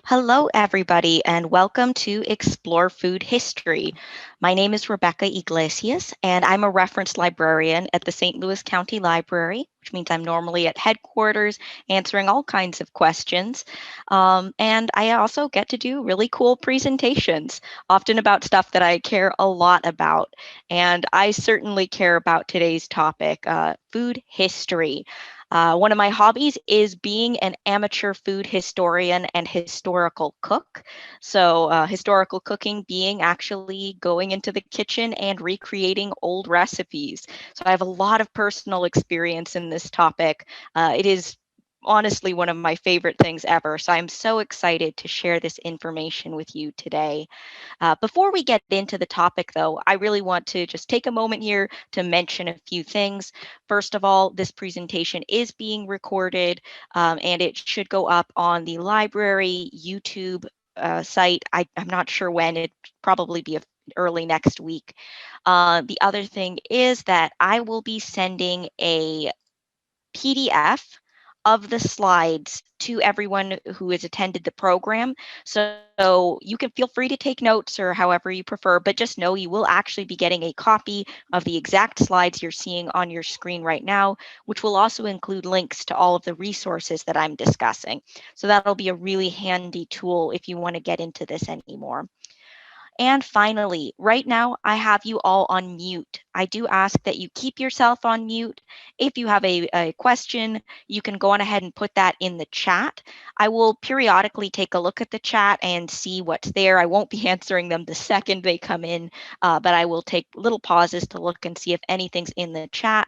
Hello, everybody, and welcome to Explore Food History. My name is Rebecca Iglesias, and I'm a reference librarian at the St. Louis County Library, which means I'm normally at headquarters answering all kinds of questions. And I also get to do really cool presentations, often about stuff that I care a lot about. And I certainly care about today's topic, food history. One of my hobbies is being an amateur food historian and historical cook. So, historical cooking being actually going into the kitchen and recreating old recipes. So, I have a lot of personal experience in this topic. It is honestly one of my favorite things ever. So, I'm so excited to share this information with you today. Before we get into the topic, though, I really want to just take a moment here to mention a few things. First of all, this presentation is being recorded and it should go up on the library YouTube site. I'm not sure when, it probably be early next week. The other thing is that I will be sending a PDF of the slides to everyone who has attended the program. So you can feel free to take notes or however you prefer, but just know you will actually be getting a copy of the exact slides you're seeing on your screen right now, which will also include links to all of the resources that I'm discussing. So that'll be a really handy tool if you want to get into this anymore. And finally, right now, I have you all on mute. I do ask that you keep yourself on mute. If you have a question, you can go on ahead and put that in the chat. I will periodically take a look at the chat and see what's there. I won't be answering them the second they come in, but I will take little pauses to look and see if anything's in the chat.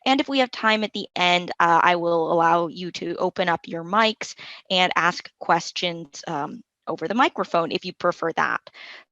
And if we have time at the end, I will allow you to open up your mics and ask questions over the microphone if you prefer that.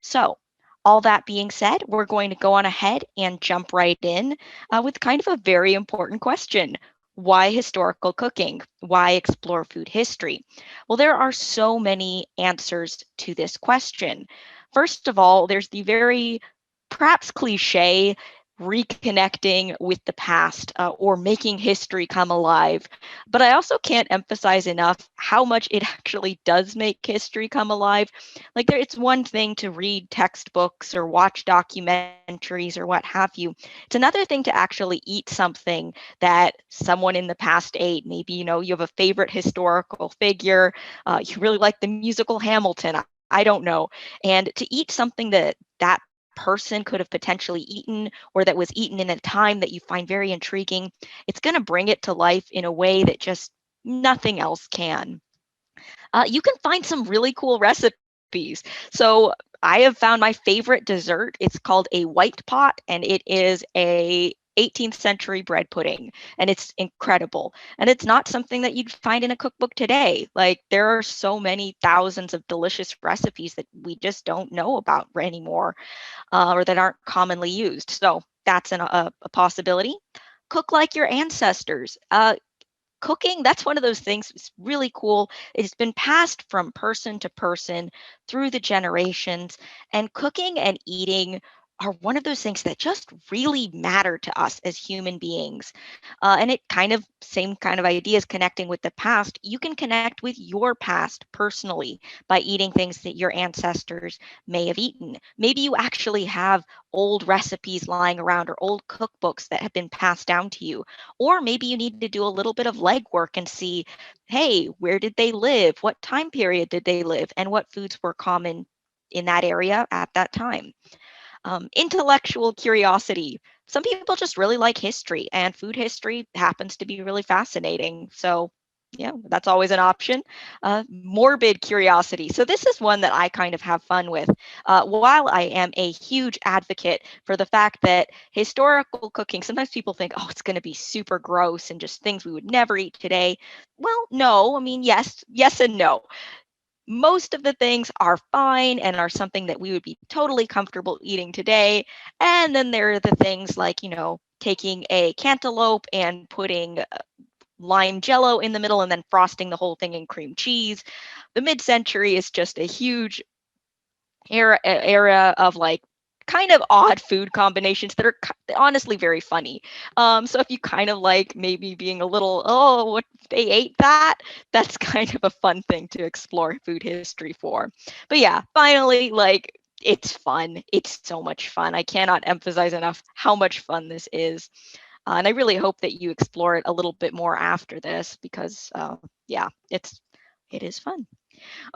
So, all that being said, we're going to go on ahead and jump right in with kind of a very important question. Why historical cooking? Why explore food history? Well, there are so many answers to this question. First of all, there's the very perhaps cliche reconnecting with the past or making history come alive. But I also can't emphasize enough how much it actually does make history come alive. Like it's one thing to read textbooks or watch documentaries or what have you. It's another thing to actually eat something that someone in the past ate. Maybe, you have a favorite historical figure. You really like the musical Hamilton. I don't know. And to eat something that person could have potentially eaten or that was eaten in a time that you find very intriguing, it's going to bring it to life in a way that just nothing else can. You can find some really cool recipes. So I have found my favorite dessert. It's called a white pot, and it is a 18th century bread pudding, and it's incredible. And it's not something that you'd find in a cookbook today. Like there are so many thousands of delicious recipes that we just don't know about anymore, or that aren't commonly used. So that's a possibility. Cook like your ancestors. Cooking, that's one of those things that's really cool. It's been passed from person to person through the generations, and cooking and eating are one of those things that just really matter to us as human beings. And it kind of, same kind of ideas connecting with the past. You can connect with your past personally by eating things that your ancestors may have eaten. Maybe you actually have old recipes lying around or old cookbooks that have been passed down to you. Or maybe you need to do a little bit of legwork and see, hey, where did they live? What time period did they live? And what foods were common in that area at that time? Intellectual curiosity. Some people just really like history, and food history happens to be really fascinating. So, yeah, that's always an option. Morbid curiosity. So, this is one that I kind of have fun with. While I am a huge advocate for the fact that historical cooking, sometimes people think, oh, it's going to be super gross and just things we would never eat today. Well, no, I mean, yes, and no. Most of the things are fine and are something that we would be totally comfortable eating today. And then there are the things like, taking a cantaloupe and putting lime jello in the middle and then frosting the whole thing in cream cheese. The mid-century is just a huge era of like kind of odd food combinations that are honestly very funny. So if you kind of like maybe being a little, oh, what they ate that, that's kind of a fun thing to explore food history for. But yeah, finally, like it's fun. It's so much fun. I cannot emphasize enough how much fun this is. And I really hope that you explore it a little bit more after this because, yeah, it is fun.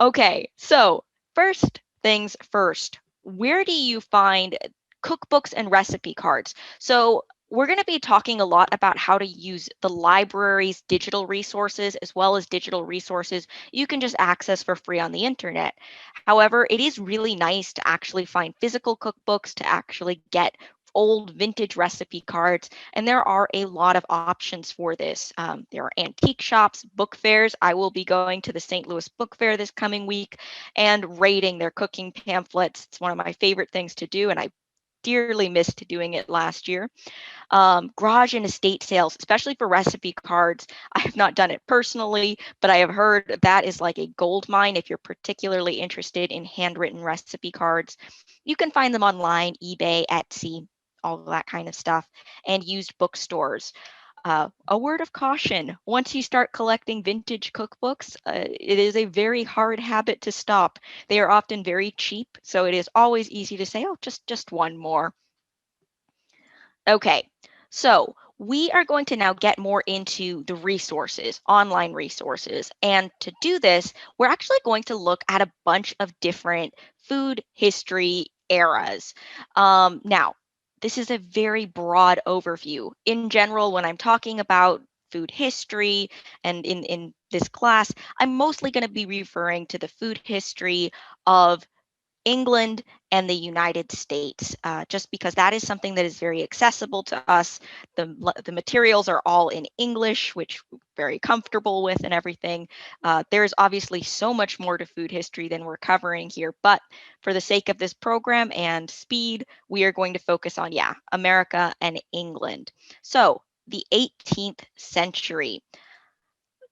Okay, so first things first, where do you find cookbooks and recipe cards? So we're going to be talking a lot about how to use the library's digital resources as well as digital resources you can just access for free on the internet. However, it is really nice to actually find physical cookbooks, to actually get old vintage recipe cards, and there are a lot of options for this. There are antique shops, book fairs. I will be going to the St. Louis Book Fair this coming week and rating their cooking pamphlets. It's one of my favorite things to do, and I dearly missed doing it last year. Garage and estate sales, especially for recipe cards. I have not done it personally, but I have heard that is like a gold mine if you're particularly interested in handwritten recipe cards. You can find them online, eBay, Etsy, all that kind of stuff, and used bookstores. A word of caution, once you start collecting vintage cookbooks, it is a very hard habit to stop. They are often very cheap, so it is always easy to say, oh, just one more. Okay, so we are going to now get more into the resources, online resources. And to do this, we're actually going to look at a bunch of different food history eras. Now, this is a very broad overview. In general, when I'm talking about food history and in this class, I'm mostly going to be referring to the food history of England and the United States, just because that is something that is very accessible to us. The materials are all in English, which we're very comfortable with and everything. There's obviously so much more to food history than we're covering here, but for the sake of this program and speed, we are going to focus on, yeah, America and England. So the 18th century.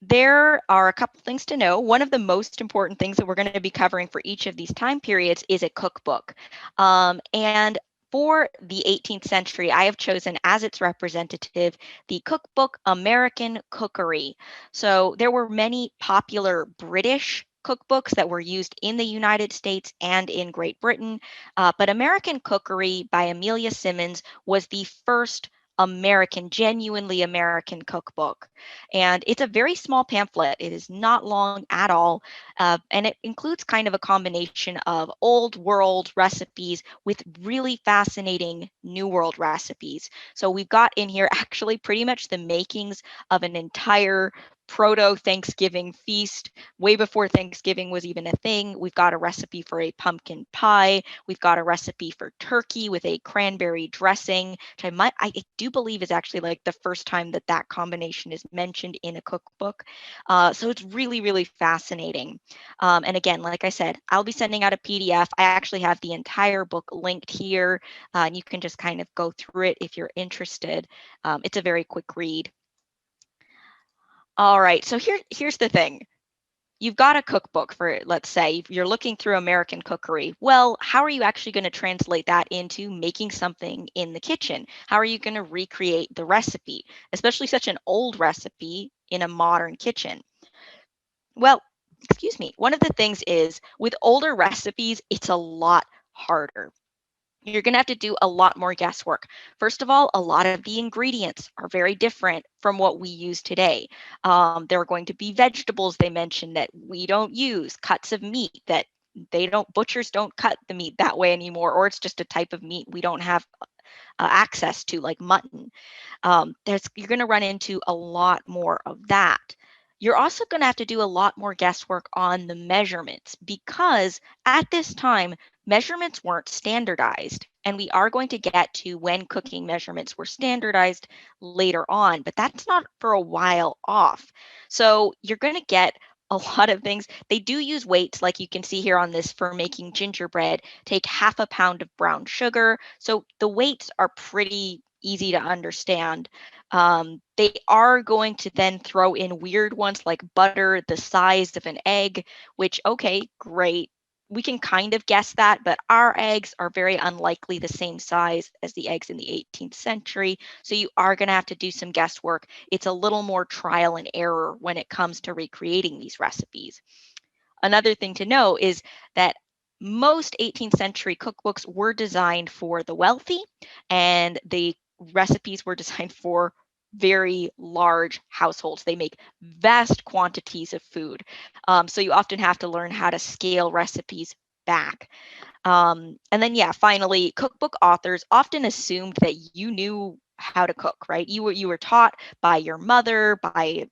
There are a couple things to know. One of the most important things that we're going to be covering for each of these time periods is a cookbook. And for the 18th century, I have chosen as its representative the cookbook American Cookery. So there were many popular British cookbooks that were used in the United States and in Great Britain, but American Cookery by Amelia Simmons was the first American, genuinely American cookbook. And it's a very small pamphlet. It is not long at all. And it includes kind of a combination of old world recipes with really fascinating new world recipes. So we've got in here actually pretty much the makings of an entire proto Thanksgiving feast. Way before Thanksgiving was even a thing. We've got a recipe for a pumpkin pie. We've got a recipe for turkey with a cranberry dressing, which I do believe is actually like the first time that that combination is mentioned in a cookbook. So it's really, really fascinating. And again, like I said, I'll be sending out a PDF. I actually have the entire book linked here, and you can just kind of go through it if you're interested. It's a very quick read. All right, so here's the thing. You've got a cookbook for, let's say, you're looking through American Cookery. Well, how are you actually going to translate that into making something in the kitchen? How are you going to recreate the recipe, especially such an old recipe in a modern kitchen? Well, excuse me, one of the things is with older recipes, it's a lot harder. You're going to have to do a lot more guesswork. First of all, a lot of the ingredients are very different from what we use today. There are going to be vegetables they mentioned that we don't use, cuts of meat that butchers don't cut the meat that way anymore, or it's just a type of meat we don't have access to, like mutton. You're going to run into a lot more of that. You're also going to have to do a lot more guesswork on the measurements because at this time, measurements weren't standardized. And we are going to get to when cooking measurements were standardized later on, but that's not for a while off. So you're going to get a lot of things. They do use weights, like you can see here on this for making gingerbread. Take half a pound of brown sugar. So the weights are pretty easy to understand. They are going to then throw in weird ones like butter the size of an egg, which, okay, great. we can kind of guess that, but our eggs are very unlikely the same size as the eggs in the 18th century. So you are going to have to do some guesswork. It's a little more trial and error when it comes to recreating these recipes. Another thing to know is that most 18th century cookbooks were designed for the wealthy, and the recipes were designed for very large households. They make vast quantities of food. So you often have to learn how to scale recipes back. And then, yeah, finally, cookbook authors often assumed that you knew how to cook, right? You were taught by your mother, by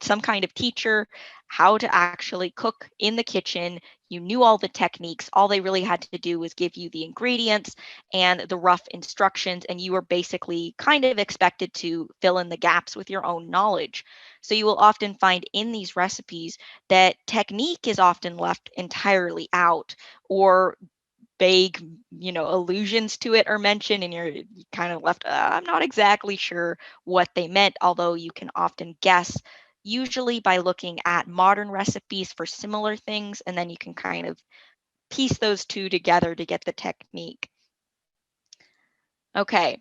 some kind of teacher, how to actually cook in the kitchen. You knew all the techniques. All they really had to do was give you the ingredients and the rough instructions, and you were basically kind of expected to fill in the gaps with your own knowledge. So you will often find in these recipes that technique is often left entirely out, or vague, allusions to it are mentioned, and you're kind of left, I'm not exactly sure what they meant, although you can often guess, usually by looking at modern recipes for similar things, and then you can kind of piece those two together to get the technique. Okay,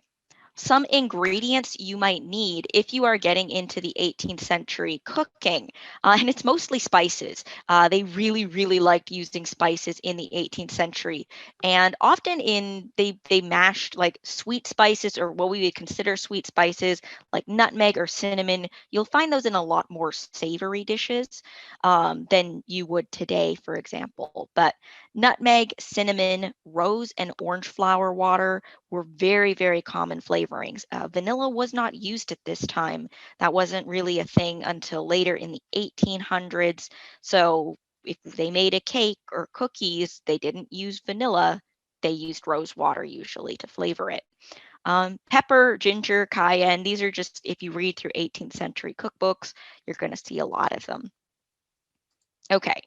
some ingredients you might need if you are getting into the 18th century cooking, and it's mostly spices. They really, really liked using spices in the 18th century, and often they mashed like sweet spices, or what we would consider sweet spices, like nutmeg or cinnamon. You'll find those in a lot more savory dishes than you would today, for example. But nutmeg, cinnamon, rose, and orange flower water were very, very common flavorings. Vanilla was not used at this time. That wasn't really a thing until later in the 1800s. So if they made a cake or cookies, they didn't use vanilla. They used rose water usually to flavor it. Pepper, ginger, cayenne, these are just, if you read through 18th century cookbooks, you're going to see a lot of them. Okay,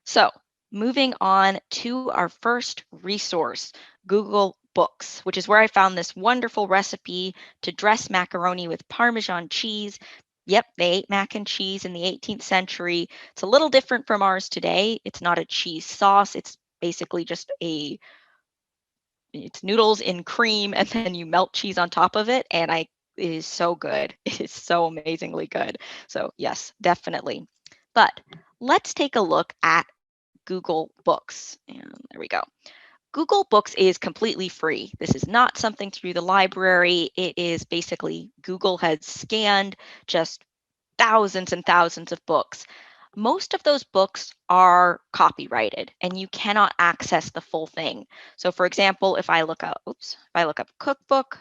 so moving on to our first resource, Google Books, which is where I found this wonderful recipe to dress macaroni with Parmesan cheese. Yep, they ate mac and cheese in the 18th century. It's a little different from ours today. It's not a cheese sauce. It's basically just it's noodles in cream, and then you melt cheese on top of it. And it is so good. It is so amazingly good. So yes, definitely. But let's take a look at Google Books. And there we go. Google Books is completely free. This is not something through the library. It is basically Google has scanned just thousands and thousands of books. Most of those books are copyrighted, and you cannot access the full thing. So for example, if I look up cookbook,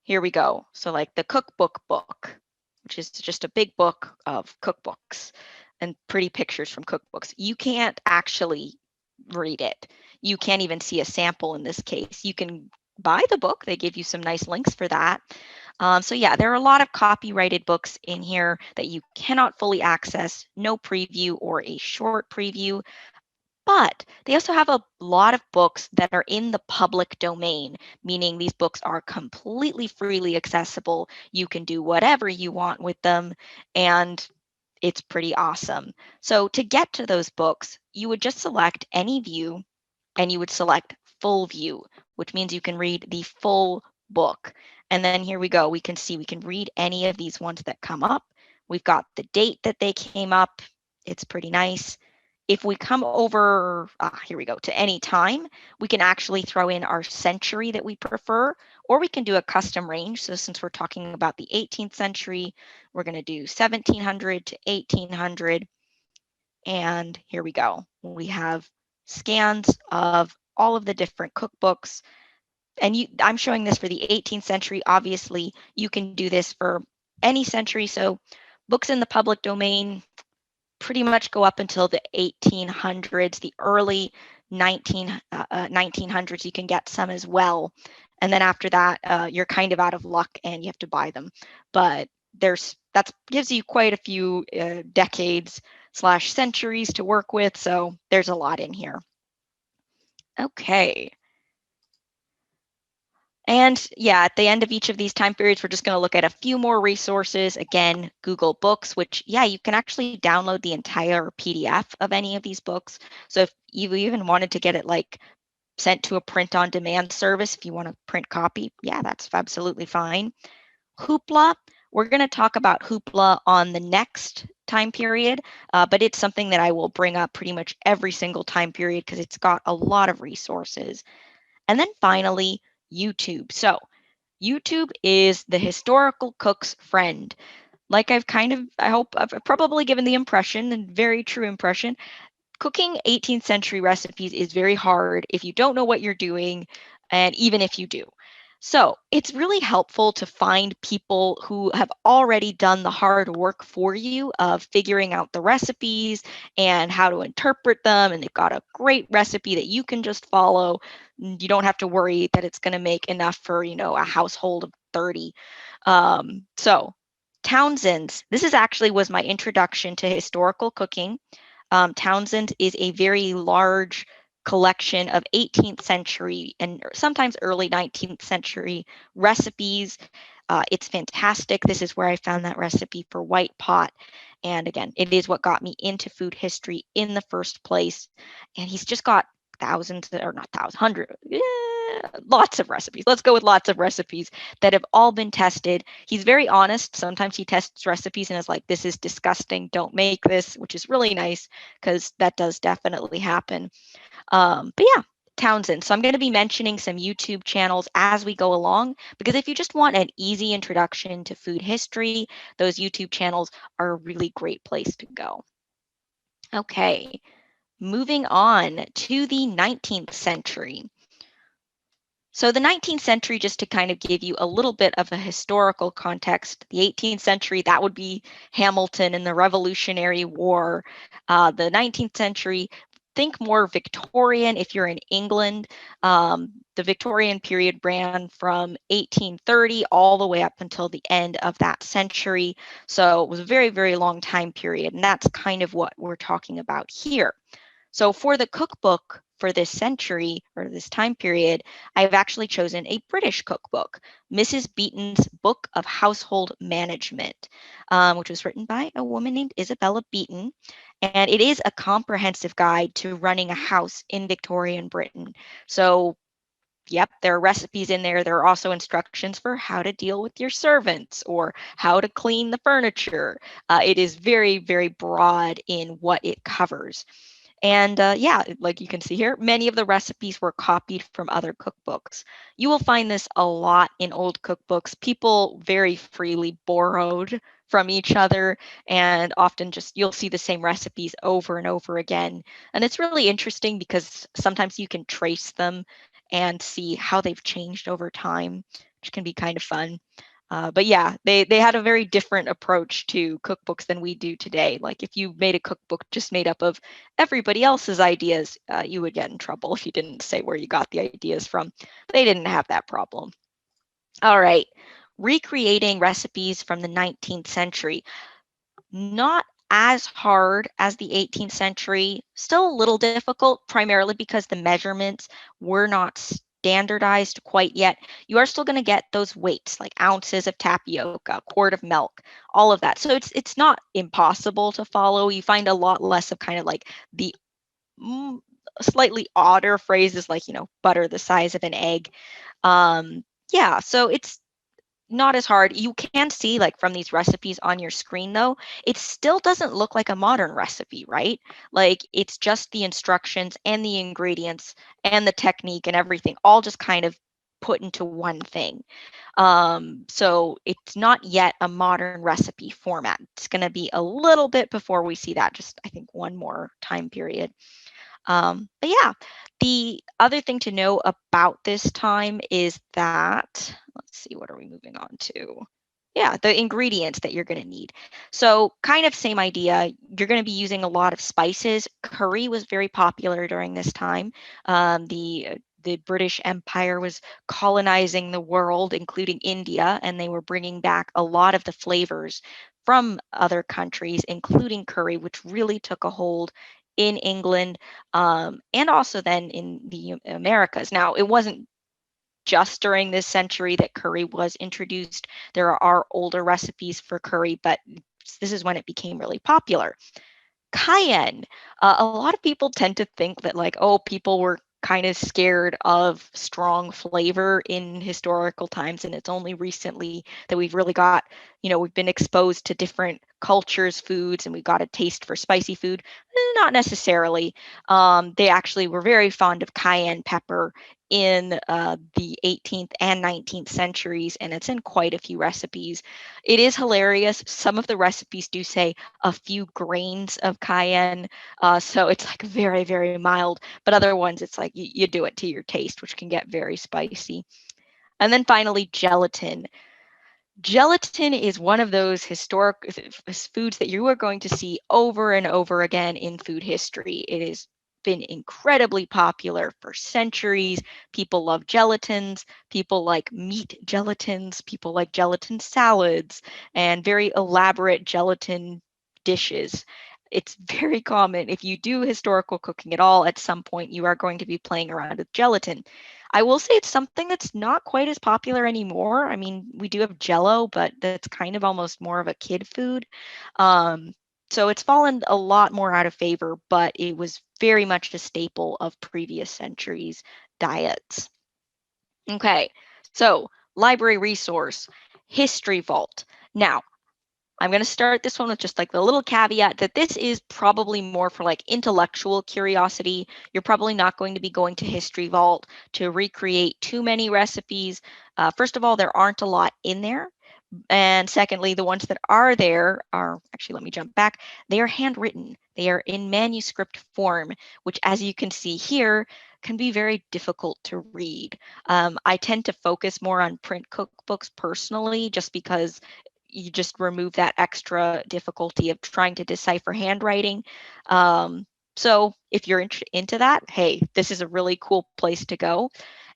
here we go. So like the cookbook book, which is just a big book of cookbooks and pretty pictures from cookbooks. You can't actually read it. You can't even see a sample in this case. You can buy the book. They give you some nice links for that. So yeah, there are a lot of copyrighted books in here that you cannot fully access, no preview or a short preview. But they also have a lot of books that are in the public domain, meaning these books are completely freely accessible. You can do whatever you want with them, and it's pretty awesome. So to get to those books, you would just select any view, and you would select full view, which means you can read the full book. And then here we go. We can see we can read any of these ones that come up. We've got the date that they came up. It's pretty nice. If we come over, here we go, to any time, we can actually throw in our century that we prefer, or we can do a custom range. So since we're talking about the 18th century, we're going to do 1700 to 1800. And here we go. We have scans of all of the different cookbooks. And I'm showing this for the 18th century. Obviously, you can do this for any century. So books in the public domain pretty much go up until the 1800s, the early 1900s. You can get some as well. And then after that, you're kind of out of luck and you have to buy them. But that gives you quite a few decades / centuries to work with. So there's a lot in here. Okay. And yeah, at the end of each of these time periods, we're just going to look at a few more resources. Again, Google Books, which, yeah, you can actually download the entire PDF of any of these books. So if you even wanted to get it like sent to a print on demand service, if you want a print copy, yeah, that's absolutely fine. Hoopla, we're going to talk about Hoopla on the next time period, but it's something that I will bring up pretty much every single time period because it's got a lot of resources. And then finally, YouTube. So YouTube is the historical cook's friend. Like I hope I've probably given the impression, and very true impression, cooking 18th century recipes is very hard if you don't know what you're doing, and even if you do. So it's really helpful to find people who have already done the hard work for you of figuring out the recipes and how to interpret them. And they've got a great recipe that you can just follow. You don't have to worry that it's going to make enough for, a household of 30. So Townsend's, this is actually was my introduction to historical cooking. Townsend is a very large collection of 18th century and sometimes early 19th century recipes. It's fantastic. This is where I found that recipe for white pot. And again, it is what got me into food history in the first place. And he's just got thousands, or not thousands, hundreds, lots of recipes. Let's go with lots of recipes that have all been tested. He's very honest. Sometimes he tests recipes and is like, this is disgusting. Don't make this, which is really nice because that does definitely happen. But yeah, Townsend. So I'm going to be mentioning some YouTube channels as we go along, because if you just want an easy introduction to food history, those YouTube channels are a really great place to go. Okay, moving on to the 19th century. So the 19th century, just to kind of give you a little bit of a historical context, the 18th century, that would be Hamilton and the Revolutionary War. The 19th century, think more Victorian if you're in England. The Victorian period ran from 1830 all the way up until the end of that century. So it was a very, very long time period. And that's kind of what we're talking about here. So for the cookbook for this century or this time period, I've actually chosen a British cookbook, Mrs. Beeton's Book of Household Management, which was written by a woman named Isabella Beeton. And it is a comprehensive guide to running a house in Victorian Britain. So yep, there are recipes in there. There are also instructions for how to deal with your servants or how to clean the furniture. It is very, very broad in what it covers. And yeah, like you can see here, many of the recipes were copied from other cookbooks. You will find this a lot in old cookbooks. People very freely borrowed from each other, and often just you'll see the same recipes over and over again. And it's really interesting because sometimes you can trace them and see how they've changed over time, which can be kind of fun. But yeah, they had a very different approach to cookbooks than we do today. Like if you made a cookbook just made up of everybody else's ideas, you would get in trouble if you didn't say where you got the ideas from. They didn't have that problem. All right, recreating recipes from the 19th century. Not as hard as the 18th century, still a little difficult, primarily because the measurements were not standardized quite yet. You are still going to get those weights, like ounces of tapioca, quart of milk, all of that. So it's not impossible to follow. You find a lot less of kind of like the slightly odder phrases like, butter the size of an egg. Yeah, so it's not as hard. You can see like from these recipes on your screen though, it still doesn't look like a modern recipe, right? Like it's just the instructions and the ingredients and the technique and everything all just kind of put into one thing. So it's not yet a modern recipe format. It's going to be a little bit before we see that, just I think one more time period. But yeah, the other thing to know about this time is that, let's see, what are we moving on to? Yeah, the ingredients that you're going to need. So kind of same idea. You're going to be using a lot of spices. Curry was very popular during this time. The British Empire was colonizing the world, including India, and they were bringing back a lot of the flavors from other countries, including curry, which really took a hold in England, and also then in the Americas. Now, it wasn't just during this century that curry was introduced. There are older recipes for curry, but this is when it became really popular. Cayenne. A lot of people tend to think that, like, oh, people were kind of scared of strong flavor in historical times, and it's only recently that we've really got, we've been exposed to different cultures, foods, and we've got a taste for spicy food. Not necessarily. They actually were very fond of cayenne pepper in the 18th and 19th centuries, and it's in quite a few recipes. It is hilarious. Some of the recipes do say a few grains of cayenne, so it's like very, very mild. But other ones, it's like you do it to your taste, which can get very spicy. And then finally, gelatin. Gelatin is one of those historic foods that you are going to see over and over again in food history. It has been incredibly popular for centuries. People love gelatins. People like meat gelatins. People like gelatin salads and very elaborate gelatin dishes. It's very common. If you do historical cooking at all, at some point you are going to be playing around with gelatin. I will say it's something that's not quite as popular anymore. I mean, we do have Jello, but that's kind of almost more of a kid food. Um, so it's fallen a lot more out of favor, but it was very much a staple of previous centuries' diets. Okay, so library resource, History Vault. Now, I'm going to start this one with just like the little caveat that this is probably more for like intellectual curiosity. You're probably not going to be going to History Vault to recreate too many recipes. First of all, there aren't a lot in there. And secondly, the ones that are there are, actually, let me jump back. They are handwritten. They are in manuscript form, which, as you can see here, can be very difficult to read. I tend to focus more on print cookbooks personally, just because you just remove that extra difficulty of trying to decipher handwriting. So if you're into that, hey, this is a really cool place to go.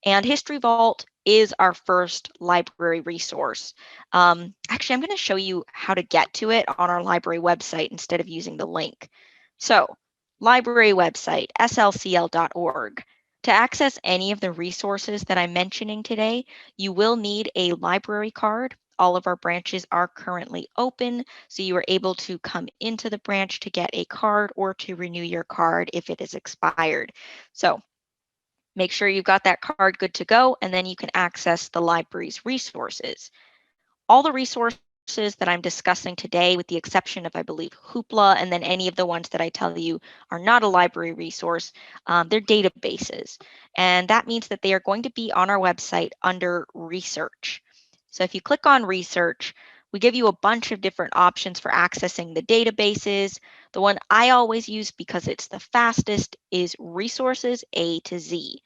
And History Vault is our first library resource. Actually, I'm going to show you how to get to it on our library website instead of using the link. So, library website, slcl.org. To access any of the resources that I'm mentioning today, you will need a library card. All of our branches are currently open, so you are able to come into the branch to get a card or to renew your card if it is expired. So make sure you've got that card good to go, and then you can access the library's resources. All the resources that I'm discussing today, with the exception of, I believe, Hoopla, and then any of the ones that I tell you are not a library resource, they're databases. And that means that they are going to be on our website under research. So if you click on research, we give you a bunch of different options for accessing the databases. The one I always use because it's the fastest is resources A to Z.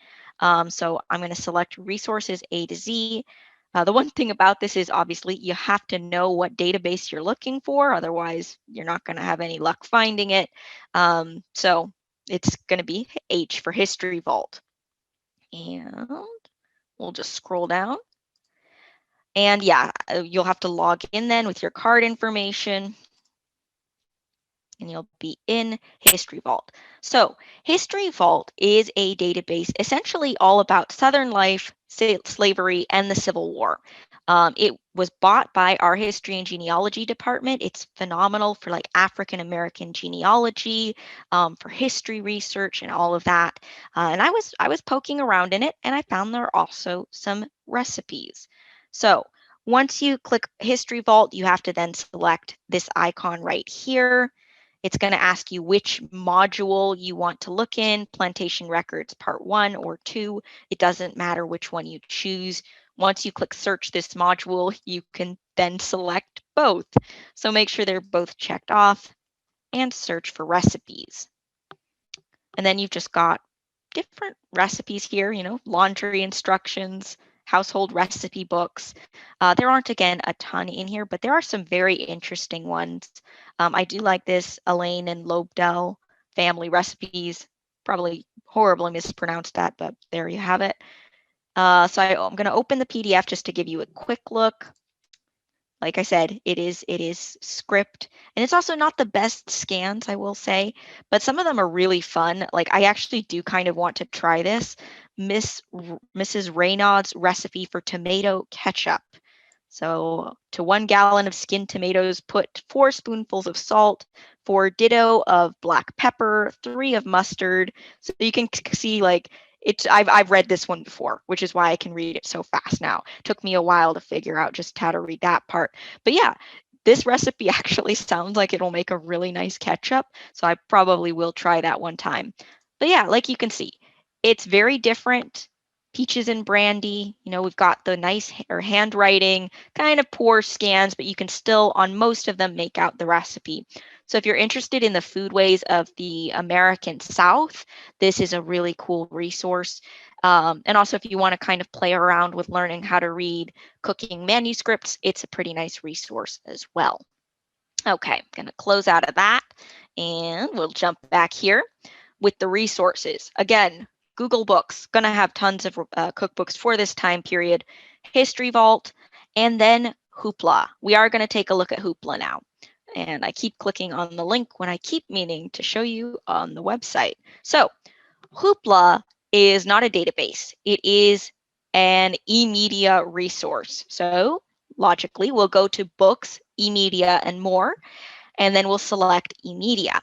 So I'm going to select resources A to Z. The one thing about this is obviously you have to know what database you're looking for, otherwise you're not going to have any luck finding it. So it's going to be H for History Vault. And we'll just scroll down. And yeah, you'll have to log in then with your card information, and you'll be in History Vault. So History Vault is a database essentially all about Southern life, slavery, and the Civil War. It was bought by our history and genealogy department. It's phenomenal for like African American genealogy, for history research, and all of that. And I was poking around in it, and I found there are also some recipes. So once you click History Vault, you have to then select this icon right here. It's going to ask you which module you want to look in, Plantation Records Part 1 or 2. It doesn't matter which one you choose. Once you click search this module, you can then select both. So make sure they're both checked off and search for recipes. And then you've just got different recipes here, laundry instructions, household recipe books. There aren't, again, a ton in here, but there are some very interesting ones. I do like this Elaine and Lobdell family recipes. Probably horribly mispronounced that, but there you have it. So I'm going to open the PDF just to give you a quick look. like I said, it is script, and it's also not the best scans, I will say, but some of them are really fun. Like I actually do kind of want to try this. Mrs. Raynaud's recipe for tomato ketchup. So to 1 gallon of skinned tomatoes, put 4 spoonfuls of salt, 4 ditto of black pepper, 3 of mustard. So you can see like it's I've read this one before, which is why I can read it so fast now. It took me a while to figure out just how to read that part. But yeah, this recipe actually sounds like it'll make a really nice ketchup. So I probably will try that one time. But yeah, like you can see, it's very different. Peaches and brandy, we've got the nice or handwriting, kind of poor scans, but you can still on most of them make out the recipe. So if you're interested in the foodways of the American South, this is a really cool resource. And also if you want to kind of play around with learning how to read cooking manuscripts, it's a pretty nice resource as well. Okay, I'm going to close out of that and we'll jump back here with the resources. Again, Google Books, going to have tons of cookbooks for this time period, History Vault, and then Hoopla. We are going to take a look at Hoopla now. And I keep clicking on the link when I keep meaning to show you on the website. So Hoopla is not a database. It is an e-media resource. So logically, we'll go to books, e-media, and more, and then we'll select e-media.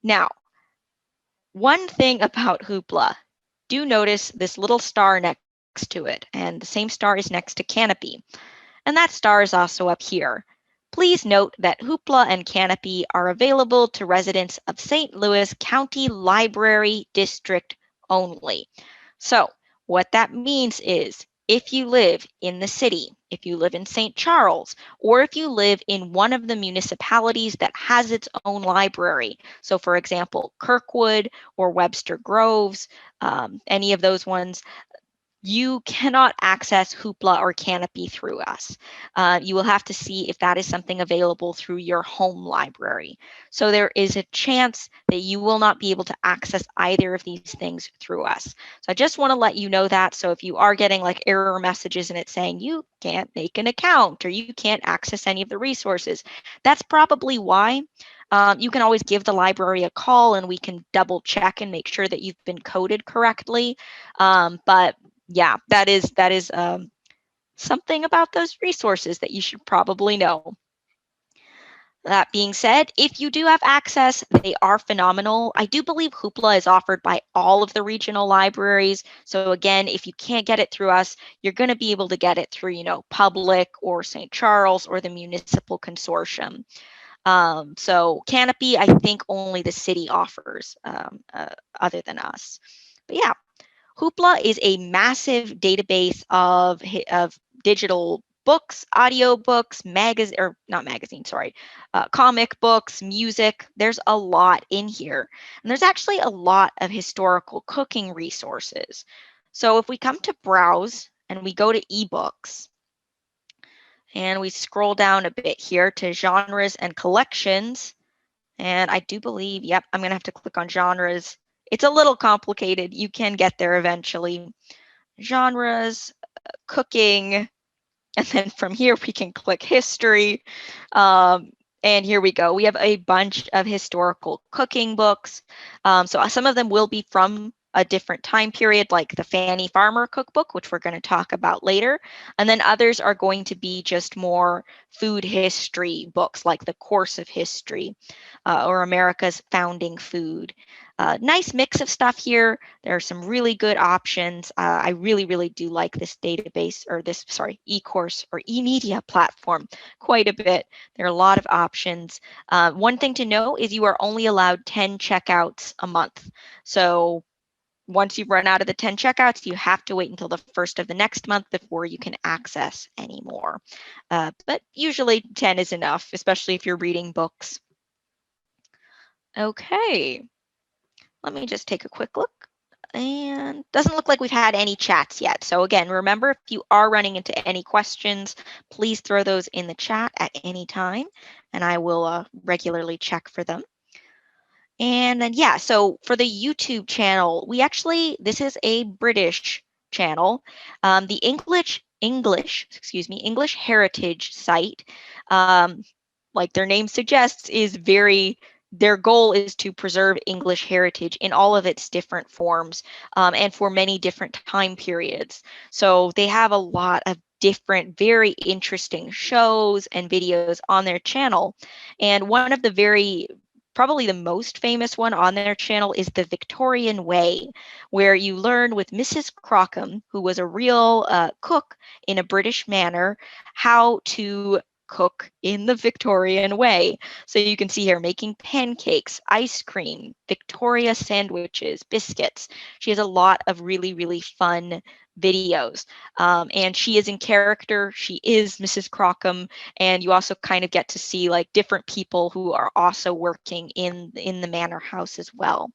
Now, one thing about Hoopla, do notice this little star next to it, and the same star is next to Canopy. And that star is also up here. Please note that Hoopla and Canopy are available to residents of St. Louis County Library District only. So what that means is if you live in the city, if you live in St. Charles, or if you live in one of the municipalities that has its own library, so for example, Kirkwood or Webster Groves, any of those ones, you cannot access Hoopla or Canopy through us. You will have to see if that is something available through your home library. So there is a chance that you will not be able to access either of these things through us. So I just want to let you know that. So if you are getting like error messages and it's saying you can't make an account or you can't access any of the resources, that's probably why. You can always give the library a call and we can double check and make sure that you've been coded correctly. But yeah, that is something about those resources that you should probably know. That being said, if you do have access, they are phenomenal. I do believe Hoopla is offered by all of the regional libraries. So again, if you can't get it through us, you're going to be able to get it through, Public or St. Charles or the Municipal Consortium. So Canopy, I think only the city offers other than us. But yeah, Hoopla is a massive database of digital books, audiobooks, comic books, music. There's a lot in here. And there's actually a lot of historical cooking resources. So if we come to browse and we go to ebooks, and we scroll down a bit here to genres and collections, and I do believe, yep, I'm going to have to click on genres. It's a little complicated. You can get there eventually. Genres, cooking, and then from here we can click history. And here we go. We have a bunch of historical cooking books. So some of them will be from a different time period, like the Fanny Farmer cookbook, which we're going to talk about later. And then others are going to be just more food history books, like The Course of History or America's Founding Food. Nice mix of stuff here. There are some really good options. I really, really do like this database or this, e-course or e-media platform quite a bit. There are a lot of options. One thing to know is you are only allowed 10 checkouts a month. So once you've run out of the 10 checkouts, you have to wait until the first of the next month before you can access any more. But usually 10 is enough, especially if you're reading books. Okay, let me just take a quick look. And doesn't look like we've had any chats yet. So again, remember, if you are running into any questions, please throw those in the chat at any time, and I will regularly check for them. And then, yeah, so for the YouTube channel, this is a British channel. The English heritage site. Um, like their name suggests, their goal is to preserve English heritage in all of its different forms, and for many different time periods. So they have a lot of different, very interesting shows and videos on their channel. And one of the probably the most famous one on their channel is the Victorian Way, where you learn with Mrs. Crockham, who was a real cook in a British manor, how to cook in the Victorian way. So you can see here making pancakes, ice cream, Victoria sandwiches, biscuits. She has a lot of really, really fun videos. And she is in character. She is Mrs. Crockham, and you also kind of get to see like different people who are also working in the manor house as well.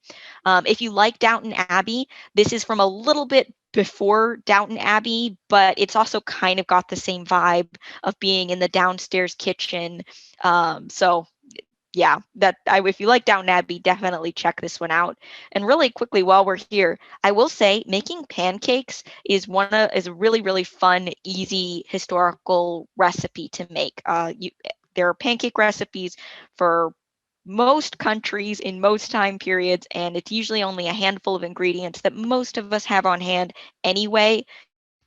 If you like Downton Abbey, this is from a little bit before Downton Abbey, but it's also kind of got the same vibe of being in the downstairs kitchen. So yeah, if you like Downton Abbey, definitely check this one out. And really quickly, while we're here, I will say making pancakes is a really, really fun, easy historical recipe to make. There are pancake recipes for most countries in most time periods, and it's usually only a handful of ingredients that most of us have on hand anyway.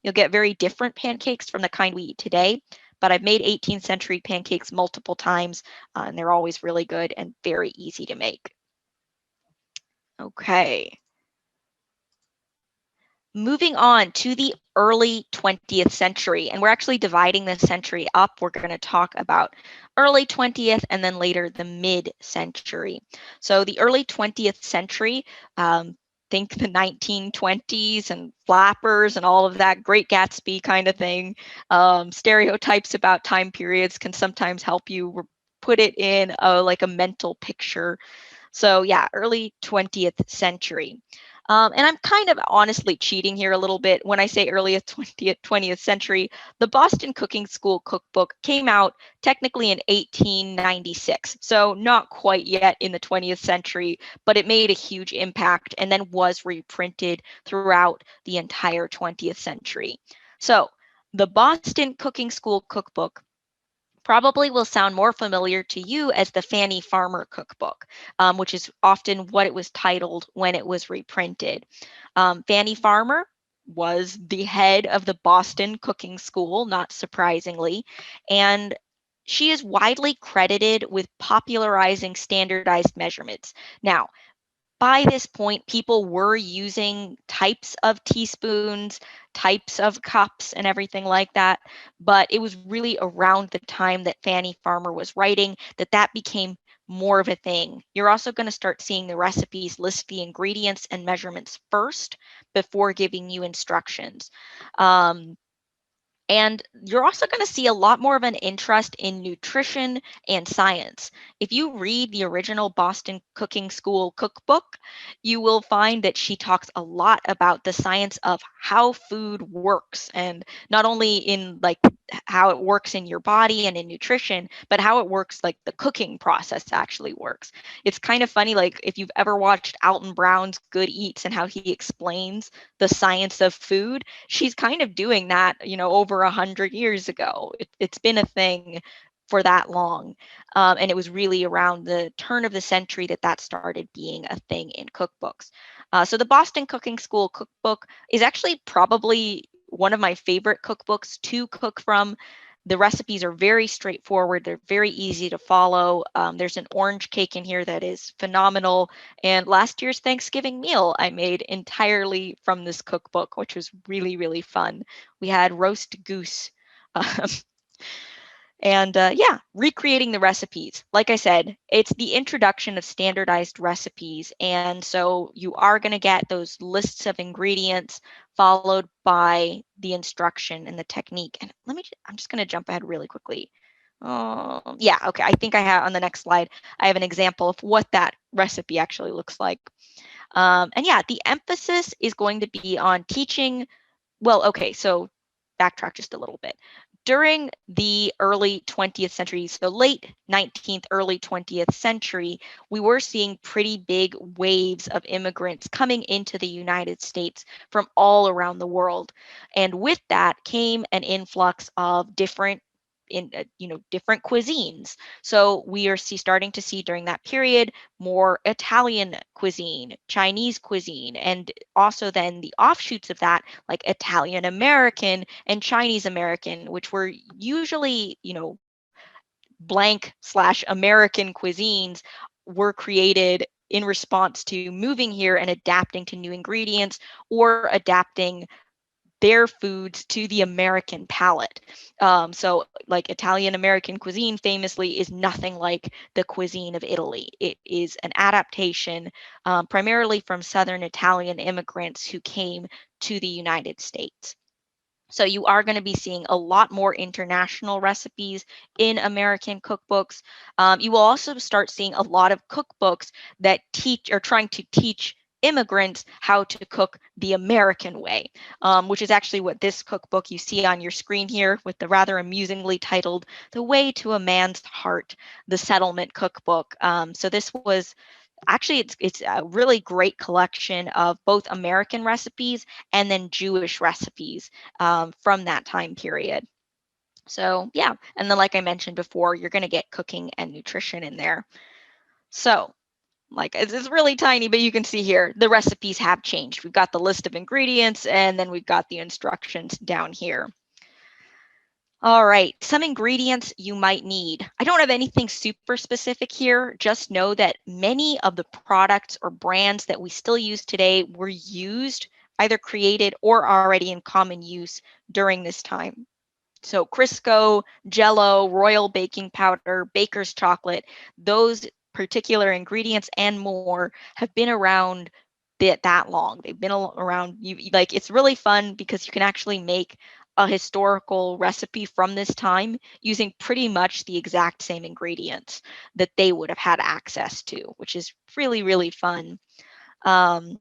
You'll get very different pancakes from the kind we eat today, but I've made 18th century pancakes multiple times, and they're always really good and very easy to make. Okay. Moving on to the early 20th century, and we're actually dividing the century up. We're going to talk about early 20th and then later the mid-century. So the early 20th century, think the 1920s and flappers and all of that Great Gatsby kind of thing. Stereotypes about time periods can sometimes help you put it in like a mental picture. So yeah, early 20th century. And I'm kind of honestly cheating here a little bit when I say early 20th century. The Boston Cooking School Cookbook came out technically in 1896, so not quite yet in the 20th century, but it made a huge impact and then was reprinted throughout the entire 20th century. So the Boston Cooking School Cookbook probably will sound more familiar to you as the Fanny Farmer Cookbook, which is often what it was titled when it was reprinted. Fanny Farmer was the head of the Boston Cooking School, not surprisingly, and she is widely credited with popularizing standardized measurements. Now, by this point, people were using types of teaspoons, types of cups, and everything like that. But it was really around the time that Fanny Farmer was writing that became more of a thing. You're also going to start seeing the recipes list the ingredients and measurements first before giving you instructions. And you're also going to see a lot more of an interest in nutrition and science. If you read the original Boston Cooking School cookbook, you will find that she talks a lot about the science of how food works, and not only in like how it works in your body and in nutrition, but how it works, like the cooking process actually works. It's kind of funny, like if you've ever watched Alton Brown's Good Eats and how he explains the science of food, she's kind of doing that, over 100 years ago. It's been a thing for that long. And it was really around the turn of the century that started being a thing in cookbooks. So the Boston Cooking School cookbook is actually probably one of my favorite cookbooks to cook from. The recipes are very straightforward. They're very easy to follow. There's an orange cake in here that is phenomenal. And last year's Thanksgiving meal I made entirely from this cookbook, which was really, really fun. We had roast goose. Um, and yeah, recreating the recipes. Like I said, it's the introduction of standardized recipes. And so you are going to get those lists of ingredients followed by the instruction and the technique. And I'm just going to jump ahead really quickly. Yeah, okay. I think I have on the next slide, I have an example of what that recipe actually looks like. And yeah, the emphasis is going to be on teaching. Well, okay, so backtrack just a little bit. during the early 20th century, so late 19th, early 20th century, we were seeing pretty big waves of immigrants coming into the United States from all around the world. And with that came an influx of different cuisines. So we are starting to see during that period more Italian cuisine, Chinese cuisine, and also then the offshoots of that, like Italian American and Chinese American, which were usually, blank/American cuisines, were created in response to moving here and adapting to new ingredients or adapting their foods to the American palate. So, like Italian American cuisine famously is nothing like the cuisine of Italy. It is an adaptation primarily from Southern Italian immigrants who came to the United States. So you are going to be seeing a lot more international recipes in American cookbooks. You will also start seeing a lot of cookbooks that teach or trying to teach immigrants how to cook the American way, which is actually what this cookbook you see on your screen here with the rather amusingly titled The Way to a Man's Heart, the Settlement Cookbook. So this was actually it's a really great collection of both American recipes and then Jewish recipes from that time period. So yeah, and then like I mentioned before, you're going to get cooking and nutrition in there. So like it's really tiny, but you can see here the recipes have changed. We've got the list of ingredients and then we've got the instructions down here. All right, some ingredients you might need. I don't have anything super specific here. Just know that many of the products or brands that we still use today were used, either created or already in common use during this time. So Crisco, Jello, Royal Baking Powder, Baker's Chocolate, those particular ingredients and more have been around that long. They've been around. Like it's really fun because you can actually make a historical recipe from this time using pretty much the exact same ingredients that they would have had access to, which is really, really fun. Um,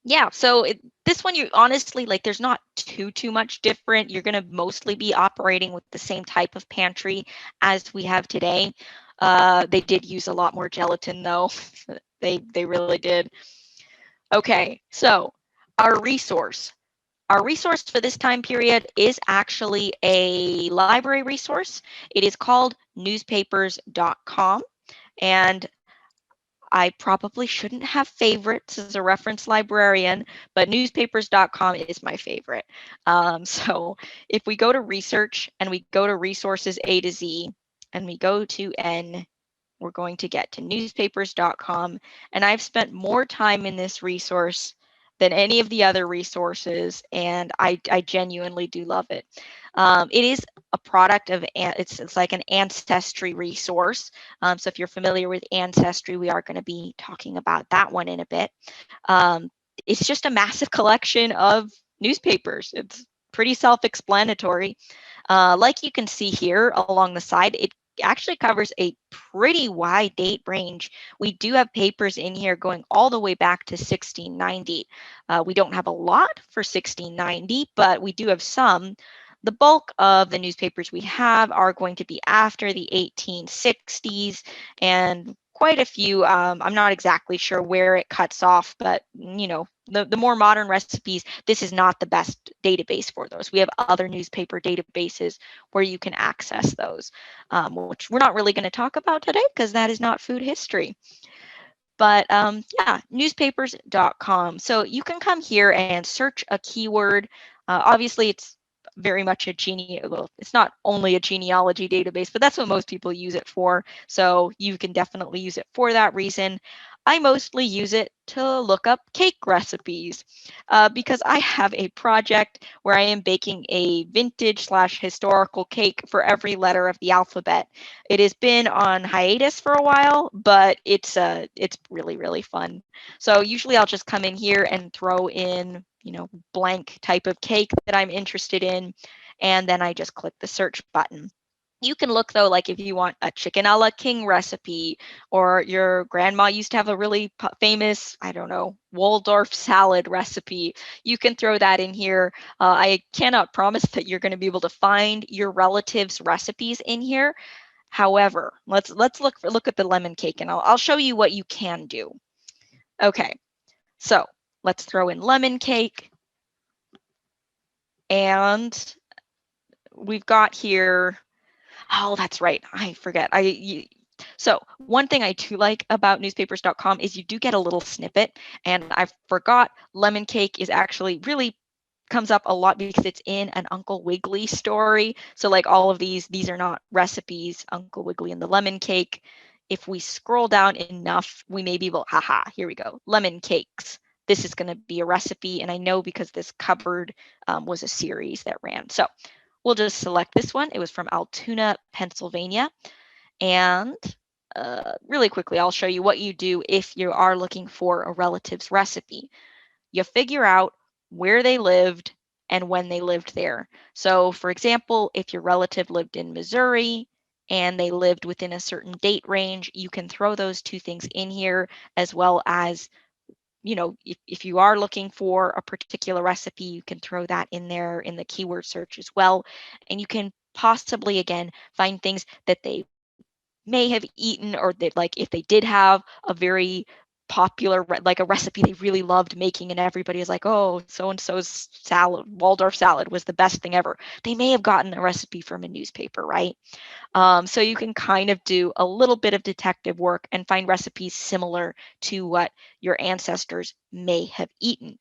yeah, so this one, you honestly, like, there's not too much different. You're going to mostly be operating with the same type of pantry as we have today. They did use a lot more gelatin, though. They really did. Okay, so our resource. Our resource for this time period is actually a library resource. It is called newspapers.com. And I probably shouldn't have favorites as a reference librarian, but newspapers.com is my favorite. So if we go to research and we go to resources A to Z and we go to N, we're going to get to newspapers.com. And I've spent more time in this resource than any of the other resources, and I genuinely do love it. It is a product of, it's like an Ancestry resource. So if you're familiar with Ancestry, we are going to be talking about that one in a bit. It's just a massive collection of newspapers. It's pretty self-explanatory. Like you can see here along the side, it actually covers a pretty wide date range. We do have papers in here going all the way back to 1690. We don't have a lot for 1690, but we do have some. The bulk of the newspapers we have are going to be after the 1860s, and quite a few, I'm not exactly sure where it cuts off, but the more modern recipes, this is not the best database for those. We have other newspaper databases where you can access those, which we're not really going to talk about today because that is not food history. But yeah, newspapers.com. So you can come here and search a keyword. Obviously, it's very much well, it's not only a genealogy database, but that's what most people use it for. So you can definitely use it for that reason. I mostly use it to look up cake recipes because I have a project where I am baking a vintage/historical cake for every letter of the alphabet. It has been on hiatus for a while, but it's really, really fun. So usually I'll just come in here and throw in, blank type of cake that I'm interested in, and then I just click the search button. You can look though, like if you want a chicken a la king recipe, or your grandma used to have a really famous, I don't know, Waldorf salad recipe, you can throw that in here. I cannot promise that you're going to be able to find your relatives' recipes in here. However, let's look at the lemon cake, and I'll show you what you can do. Okay, so let's throw in lemon cake, and we've got here. Oh, that's right. I forget. So one thing I do like about newspapers.com is you do get a little snippet, and I forgot lemon cake is actually really comes up a lot because it's in an Uncle Wiggily story. So like all of these are not recipes. Uncle Wiggily and the lemon cake. If we scroll down enough, we may be able, haha, here we go. Lemon cakes. This is going to be a recipe, and I know because this cupboard was a series that ran. So we'll just select this one. It was from Altoona, Pennsylvania. And really quickly, I'll show you what you do if you are looking for a relative's recipe. You figure out where they lived and when they lived there. So for example, if your relative lived in Missouri and they lived within a certain date range, you can throw those two things in here, as well as, you know, if you are looking for a particular recipe, you can throw that in there in the keyword search as well. And you can possibly, again, find things that they may have eaten, or that, like, if they did have a very popular, like a recipe they really loved making, and everybody is like, oh, so and so's salad, Waldorf salad, was the best thing ever. They may have gotten a recipe from a newspaper, right? So you can kind of do a little bit of detective work and find recipes similar to what your ancestors may have eaten.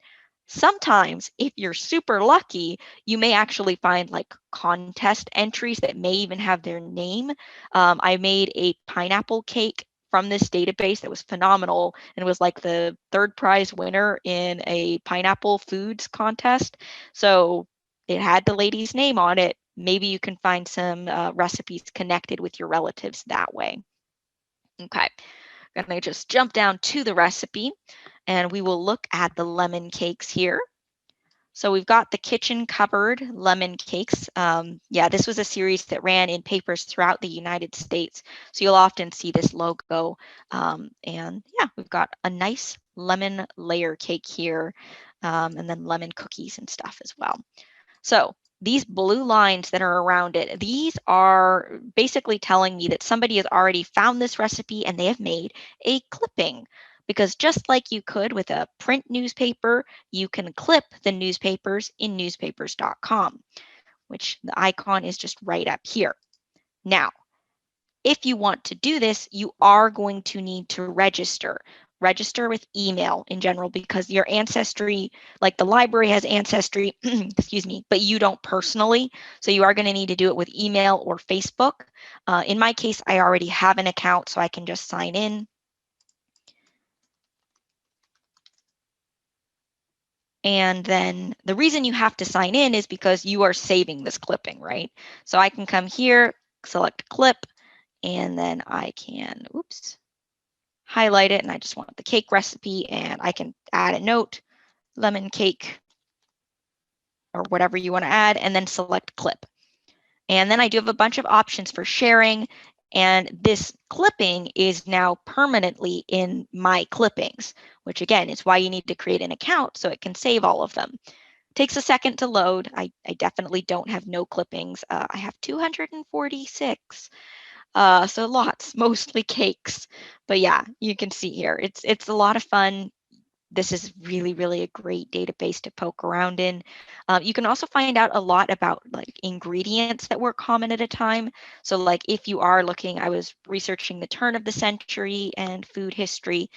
Sometimes, if you're super lucky, you may actually find like contest entries that may even have their name. I made a pineapple cake from this database that was phenomenal, and was like the third prize winner in a pineapple foods contest. So it had the lady's name on it. Maybe you can find some recipes connected with your relatives that way. Okay, I'm going to just jump down to the recipe, and we will look at the lemon cakes here. So we've got the kitchen cupboard lemon cakes. Yeah, this was a series that ran in papers throughout the United States. So you'll often see this logo. And yeah, we've got a nice lemon layer cake here, and then lemon cookies and stuff as well. So these blue lines that are around it, these are basically telling me that somebody has already found this recipe and they have made a clipping. Because just like you could with a print newspaper, you can clip the newspapers in newspapers.com, which the icon is just right up here. Now, if you want to do this, you are going to need to register. Register with email in general, because your Ancestry, like the library has Ancestry, excuse me, but you don't personally. So you are going to need to do it with email or Facebook. In my case, I already have an account, so I can just sign in. And then the reason you have to sign in is because you are saving this clipping, right? So I can come here, select clip, and then I can, oops, highlight it, and I just want the cake recipe, and I can add a note, lemon cake, or whatever you want to add, and then select clip. And then I do have a bunch of options for sharing, and this clipping is now permanently in my clippings, which again is why you need to create an account so it can save all of them. Takes a second to load. I definitely don't have no clippings. I have 246. So lots, mostly cakes. But yeah, you can see here, it's a lot of fun. This is really, really a great database to poke around in. You can also find out a lot about like ingredients that were common at a time. So like if you are looking, I was researching the turn of the century and food history.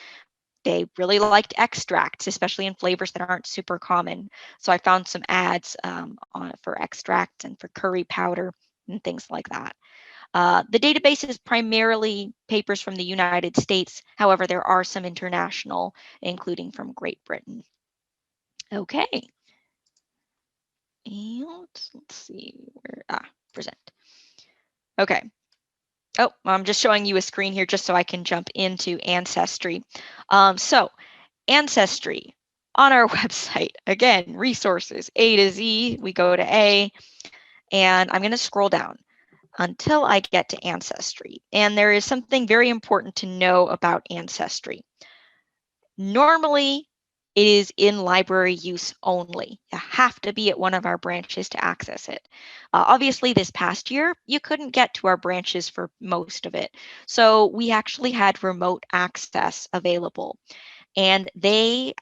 They really liked extracts, especially in flavors that aren't super common. So I found some ads for extracts and for curry powder and things like that. The database is primarily papers from the United States. However, there are some international, including from Great Britain. Okay. And let's see where, present. Okay. Oh, I'm just showing you a screen here just so I can jump into Ancestry. So Ancestry on our website, again, resources, A to Z, we go to A, and I'm going to scroll down. until I get to Ancestry. And there is something very important to know about Ancestry. Normally, it is in library use only. You have to be at one of our branches to access it. Obviously, this past year, you couldn't get to our branches for most of it. So we actually had remote access available. And the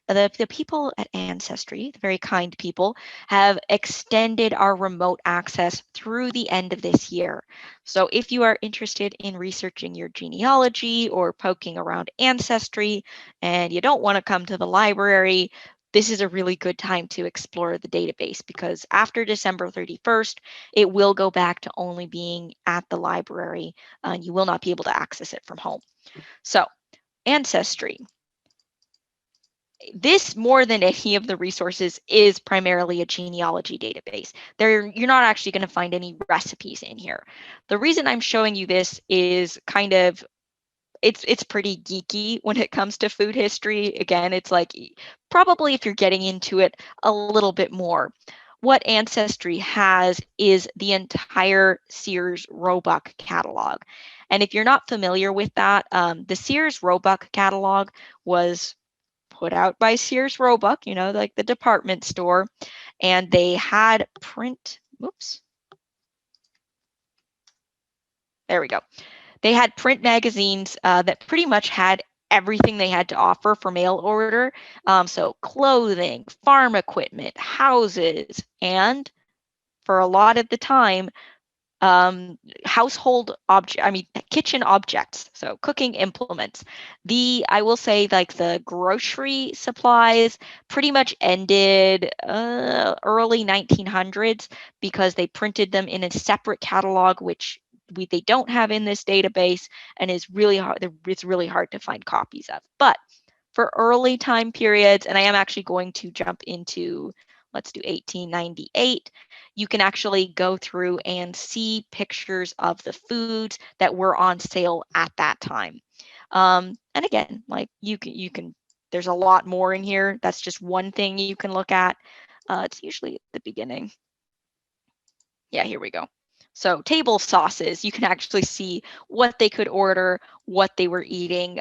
people at Ancestry, the very kind people, have extended our remote access through the end of this year. So if you are interested in researching your genealogy or poking around Ancestry and you don't want to come to the library, this is a really good time to explore the database, because after December 31st, it will go back to only being at the library, and you will not be able to access it from home. So Ancestry, this, more than any of the resources, is primarily a genealogy database. You're not actually going to find any recipes in here. The reason I'm showing you this is kind of, it's pretty geeky when it comes to food history. Again, it's like, probably if you're getting into it a little bit more, what Ancestry has is the entire Sears Roebuck catalog. And if you're not familiar with that, the Sears Roebuck catalog was put out by Sears Roebuck, like the department store, and they had oops, there we go. They had print magazines that pretty much had everything they had to offer for mail order. So clothing, farm equipment, houses, and for a lot of the time, household kitchen objects, so cooking implements. I will say, like, the grocery supplies pretty much ended early 1900s, because they printed them in a separate catalog, which they don't have in this database, and is really hard. It's really hard to find copies of. But for early time periods, and I am actually going to jump into, let's do 1898, you can actually go through and see pictures of the foods that were on sale at that time. And again, like, you can, there's a lot more in here. That's just one thing you can look at. It's usually at the beginning. Yeah, here we go. So table sauces, you can actually see what they could order, what they were eating.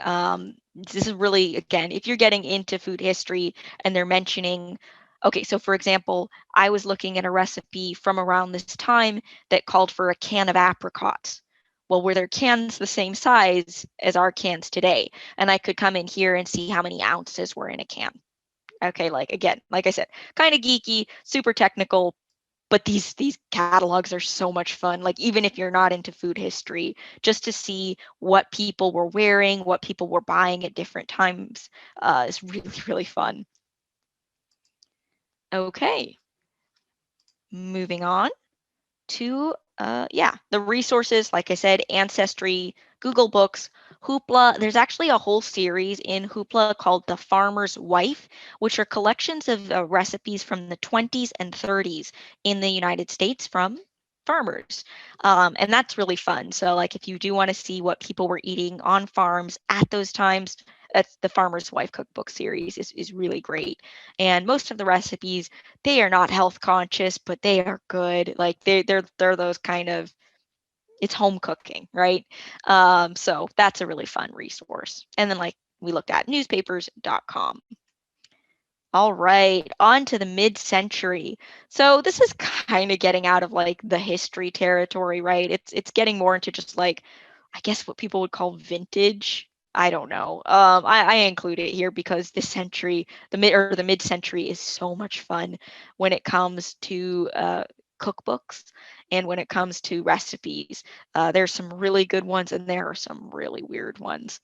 This is really, again, if you're getting into food history and they're mentioning, okay, so for example, I was looking at a recipe from around this time that called for a can of apricots. Well, were their cans the same size as our cans today? And I could come in here and see how many ounces were in a can. Okay, like, again, like I said, kind of geeky, super technical, but these catalogs are so much fun. Like, even if you're not into food history, just to see what people were wearing, what people were buying at different times, is really, really fun. Okay, moving on to the resources. Like I said, Ancestry, Google Books, Hoopla. There's actually a whole series in Hoopla called The Farmer's Wife, which are collections of recipes from the 20s and 30s in the United States from farmers. And that's really fun. So, like, if you do want to see what people were eating on farms at those times, that's the Farmer's Wife cookbook series is really great. And most of the recipes, they are not health conscious, but they are good. Like, they're those kind of, it's home cooking, right? So that's a really fun resource. And then, like, we looked at newspapers.com. All right, on to the mid-century. So this is kind of getting out of, like, the history territory, right? It's getting more into just, like, I guess what people would call vintage. I don't know. I include it here because this century, the mid-century, is so much fun when it comes to cookbooks and when it comes to recipes. There's some really good ones and there are some really weird ones.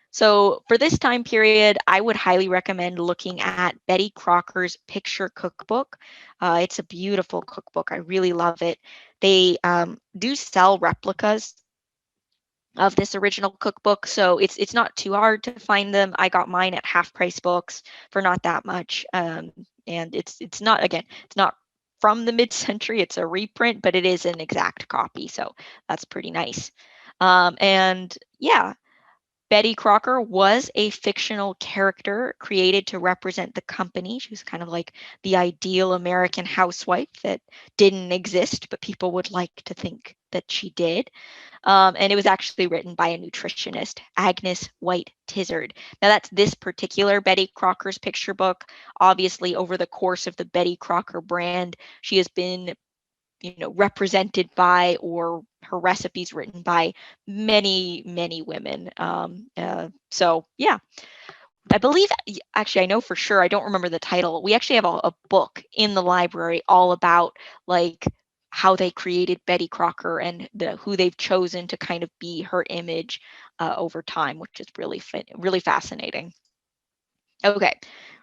So for this time period, I would highly recommend looking at Betty Crocker's Picture Cookbook. It's a beautiful cookbook. I really love it. They do sell replicas of this original cookbook, so it's not too hard to find them. I got mine at Half Price Books for not that much, and it's not, again, it's not from the mid-century. It's a reprint, but it is an exact copy, so that's pretty nice. And yeah, Betty Crocker was a fictional character created to represent the company. She was kind of like the ideal American housewife that didn't exist, but people would like to think that she did. And it was actually written by a nutritionist, Agnes White Tizard. Now, that's this particular Betty Crocker's picture book. Obviously, over the course of the Betty Crocker brand, she has been, represented by, or her recipes written by, many, many women. So yeah, I believe, actually, I know for sure, I don't remember the title. We actually have a book in the library all about like how they created Betty Crocker and who they've chosen to kind of be her image over time, which is really fascinating. Okay,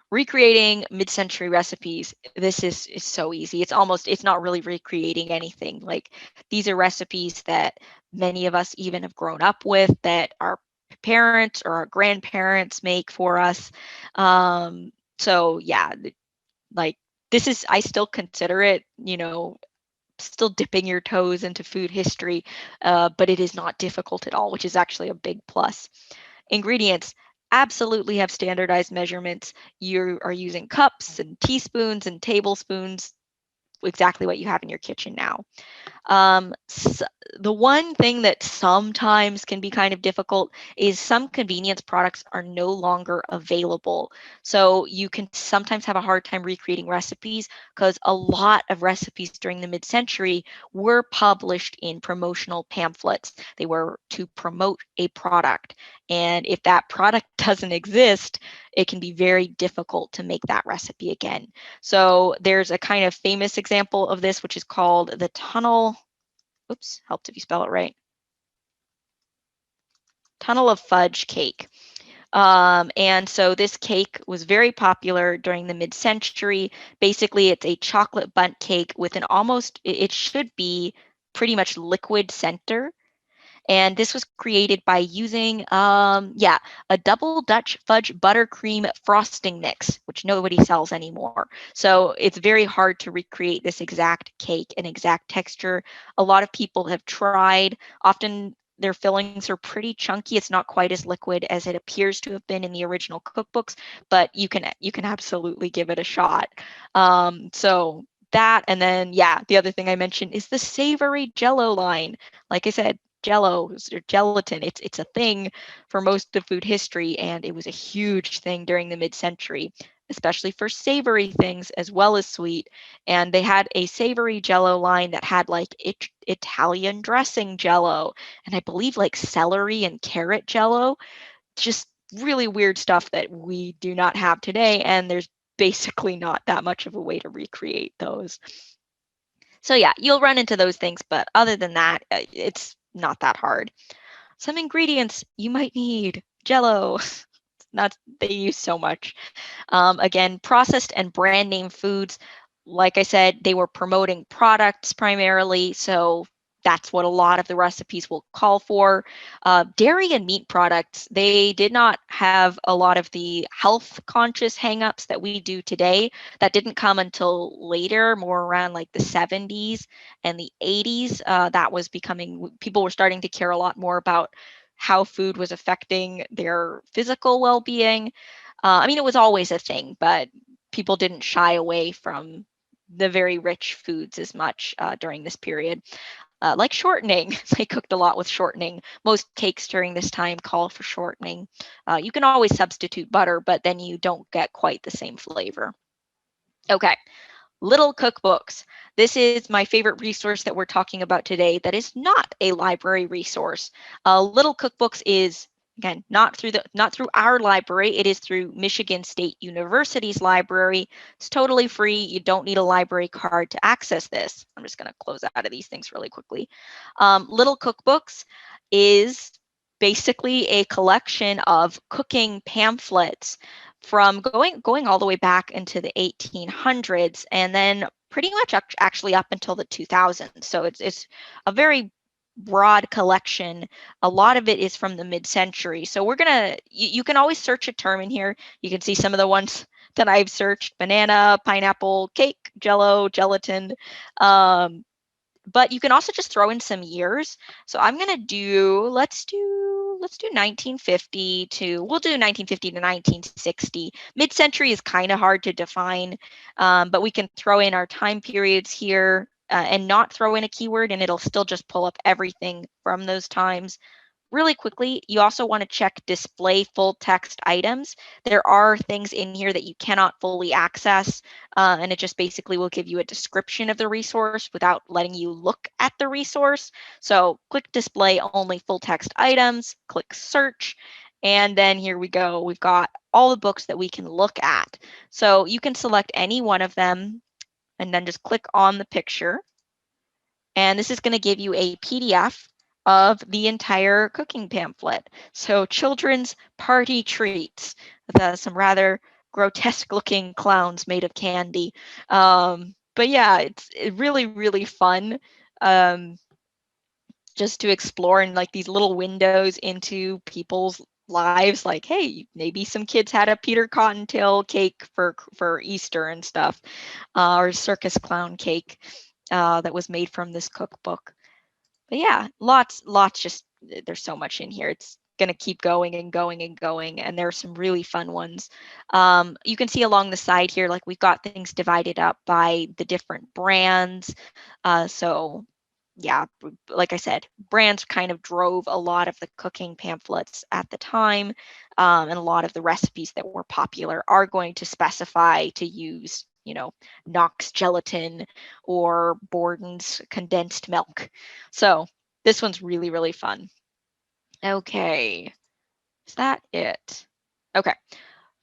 recreating mid-century recipes. This is so easy. It's not really recreating anything. Like, these are recipes that many of us even have grown up with, that our parents or our grandparents make for us. So yeah, like, I still consider it, still dipping your toes into food history, but it is not difficult at all, which is actually a big plus. Ingredients absolutely have standardized measurements. You are using cups and teaspoons and tablespoons, exactly what you have in your kitchen now. So the one thing that sometimes can be kind of difficult is some convenience products are no longer available. So you can sometimes have a hard time recreating recipes because a lot of recipes during the mid-century were published in promotional pamphlets. They were to promote a product. And if that product doesn't exist, it can be very difficult to make that recipe again. So there's a kind of famous example of this, which is called the tunnel. Oops, helped if you spell it right. Tunnel of fudge cake. And so this cake was very popular during the mid-century. Basically, it's a chocolate bundt cake with an almost, it should be pretty much liquid center. And this was created by using, a double Dutch fudge buttercream frosting mix, which nobody sells anymore. So it's very hard to recreate this exact cake and exact texture. A lot of people have tried. Often their fillings are pretty chunky. It's not quite as liquid as it appears to have been in the original cookbooks, but you can absolutely give it a shot. So that, and then the other thing I mentioned is the savory Jello line. Like I said, Jello or gelatin. It's a thing for most of food history, and it was a huge thing during the mid-century, especially for savory things as well as sweet. And they had a savory Jello line that had like Italian dressing Jello, and I believe like celery and carrot Jello. Just really weird stuff that we do not have today, and there's basically not that much of a way to recreate those. So yeah, you'll run into those things, but other than that, it's not that hard. Some ingredients you might need. Jello. Not They use so much. Again, processed and brand name foods. Like I said, they were promoting products primarily, so that's what a lot of the recipes will call for. Dairy and meat products, they did not have a lot of the health conscious hangups that we do today. That didn't come until later, more around like the 70s and the 80s. That was becoming, people were starting to care a lot more about how food was affecting their physical well-being. I mean, it was always a thing, but people didn't shy away from the very rich foods as much during this period. Like shortening, they cooked a lot with shortening. Most cakes during this time call for shortening. You can always substitute butter, but then you don't get quite the same flavor. Okay, Little Cookbooks. This is my favorite resource that we're talking about today that is not a library resource. Little Cookbooks is, again, not through our library. It is through Michigan State University's library. It's totally free. You don't need a library card to access this. I'm just going to close out of these things really quickly. Little Cookbooks is basically a collection of cooking pamphlets from going all the way back into the 1800s, and then pretty much actually up until the 2000s. So it's a very broad collection. A lot of it is from the mid-century. So you can always search a term in here. You can see some of the ones that I've searched: banana, pineapple, cake, jello, gelatin. But you can also just throw in some years. So I'm gonna do, let's do 1950 to, we'll do 1950 to 1960. Mid-century is kind of hard to define, but we can throw in our time periods here. and not throw in a keyword, and it'll still just pull up everything from those times. Really quickly, you also want to check display full text items. There are things in here that you cannot fully access, and it just basically will give you a description of the resource without letting you look at the resource. So click display only full text items, click search, and then here we go. We've got all the books that we can look at. So you can select any one of them and then just click on the picture. And this is going to give you a PDF of the entire cooking pamphlet. So children's party treats with some rather grotesque looking clowns made of candy. But yeah, it's really, really fun just to explore and like these little windows into people's lives. Like, hey, maybe some kids had a Peter Cottontail cake for Easter and stuff, or circus clown cake that was made from this cookbook. But yeah, lots, just there's so much in here. It's gonna keep going and going and going, and there are some really fun ones. You can see along the side here, like we've got things divided up by the different brands. So yeah, like I said, brands kind of drove a lot of the cooking pamphlets at the time, and a lot of the recipes that were popular are going to specify to use, Knox gelatin or Borden's condensed milk. So this one's really, really fun. Okay, is that it? Okay.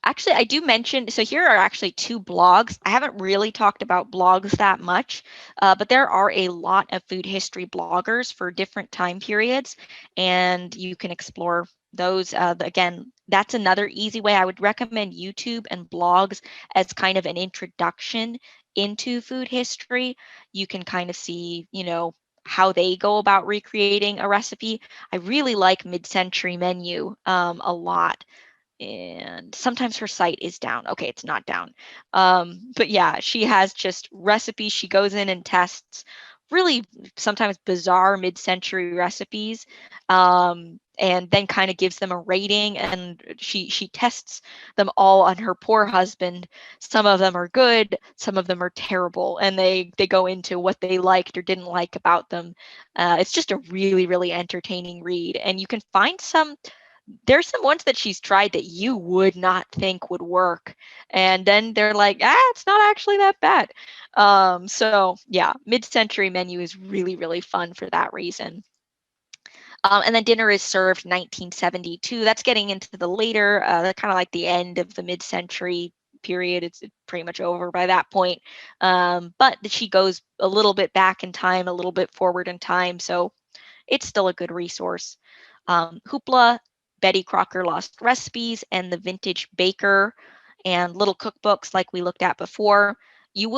Actually, I do mention, so here are actually two blogs. I haven't really talked about blogs that much, but there are a lot of food history bloggers for different time periods, and you can explore those. Again, that's another easy way. I would recommend YouTube and blogs as kind of an introduction into food history. You can kind of see, how they go about recreating a recipe. I really like Mid-Century Menu a lot, and sometimes her site is down. Okay, it's not down. But yeah, she has just recipes. She goes in and tests really sometimes bizarre mid-century recipes, and then kind of gives them a rating. And she tests them all on her poor husband. Some of them are good, some of them are terrible, and they go into what they liked or didn't like about them. It's just a really, really entertaining read, and you can find there's some ones that she's tried that you would not think would work, and then they're like, it's not actually that bad. So yeah, Mid-Century Menu is really, really fun for that reason. And then Dinner is Served 1972. That's getting into the later, kind of like the end of the mid-century period. It's pretty much over by that point. But she goes a little bit back in time, a little bit forward in time. So it's still a good resource. Hoopla, Betty Crocker Lost Recipes, and the Vintage Baker and little cookbooks like we looked at before. You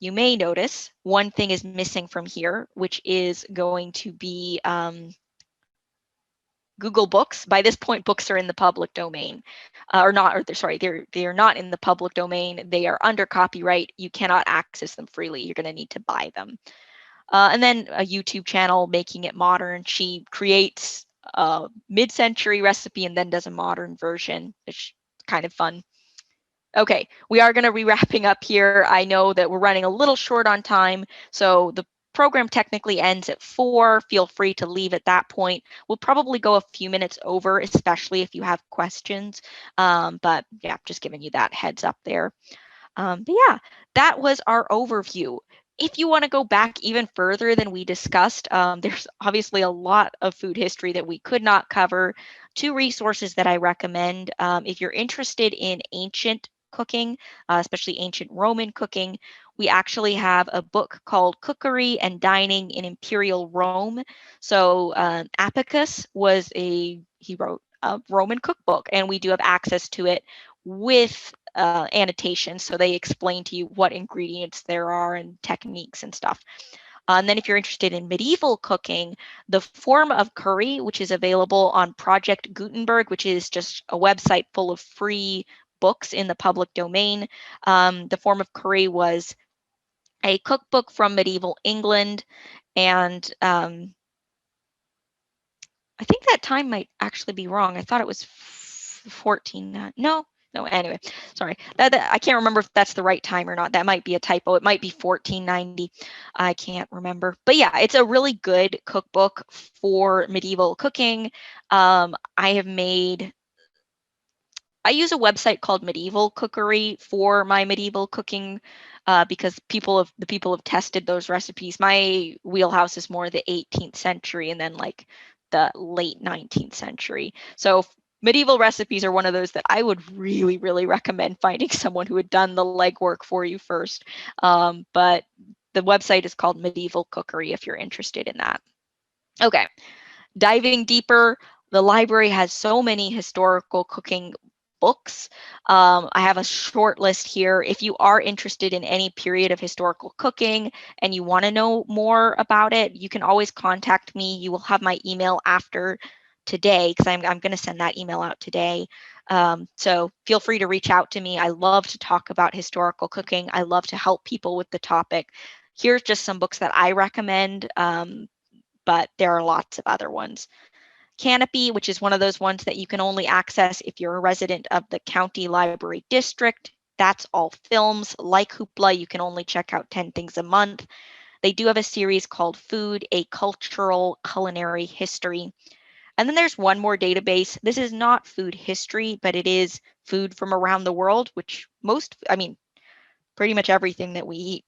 may notice one thing is missing from here, which is going to be Google Books. By this point, books are in the public domain, or not. Or sorry, they're not in the public domain. They are under copyright. You cannot access them freely. You're going to need to buy them. And then a YouTube channel, Making It Modern. She creates a mid-century recipe and then does a modern version, which is kind of fun. Okay, we are going to be wrapping up here. I know that we're running a little short on time, so the program technically ends at 4. Feel free to leave at that point. We'll probably go a few minutes over, especially if you have questions. But yeah, just giving you that heads up there. But yeah, that was our overview. If you want to go back even further than we discussed, there's obviously a lot of food history that we could not cover. Two resources that I recommend. If you're interested in ancient cooking, especially ancient Roman cooking, we actually have a book called Cookery and Dining in Imperial Rome. So Apicus he wrote a Roman cookbook, and we do have access to it with annotations, so they explain to you what ingredients there are and techniques and stuff. And then if you're interested in medieval cooking, the Form of Curry, which is available on Project Gutenberg, which is just a website full of free books in the public domain. The Form of Curry was a cookbook from medieval England, and I think that time might actually be wrong. I thought it was 14. No, No, anyway, sorry. I can't remember if that's the right time or not. That might be a typo. It might be 1490. I can't remember. But yeah, it's a really good cookbook for medieval cooking. I use a website called Medieval Cookery for my medieval cooking because the people have tested those recipes. My wheelhouse is more the 18th century and then like the late 19th century. So medieval recipes are one of those that I would really, really recommend finding someone who had done the legwork for you first. But the website is called Medieval Cookery if you're interested in that. Okay, diving deeper, the library has so many historical cooking books. I have a short list here. If you are interested in any period of historical cooking and you want to know more about it, you can always contact me. You will have my email after today because I'm going to send that email out today. So feel free to reach out to me. I love to talk about historical cooking. I love to help people with the topic. Here's just some books that I recommend, but there are lots of other ones. Canopy, which is one of those ones that you can only access if you're a resident of the county library district. That's all films. Like Hoopla, you can only check out 10 things a month. They do have a series called Food, a Cultural Culinary History. And then there's one more database. This is not food history, but it is food from around the world, which pretty much everything that we eat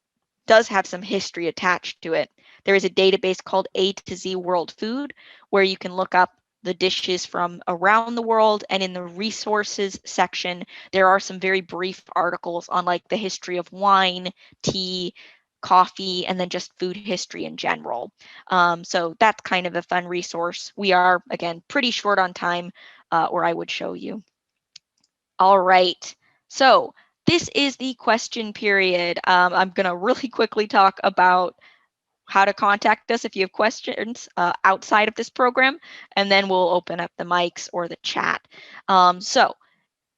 does have some history attached to it. There is a database called A to Z World Food where you can look up the dishes from around the world, and in the resources section there are some very brief articles on like the history of wine, tea, coffee, and then just food history in general. So that's kind of a fun resource. We are, again, pretty short on time, or I would show you. All right, so this is the question period. I'm going to really quickly talk about how to contact us if you have questions outside of this program, and then we'll open up the mics or the chat. So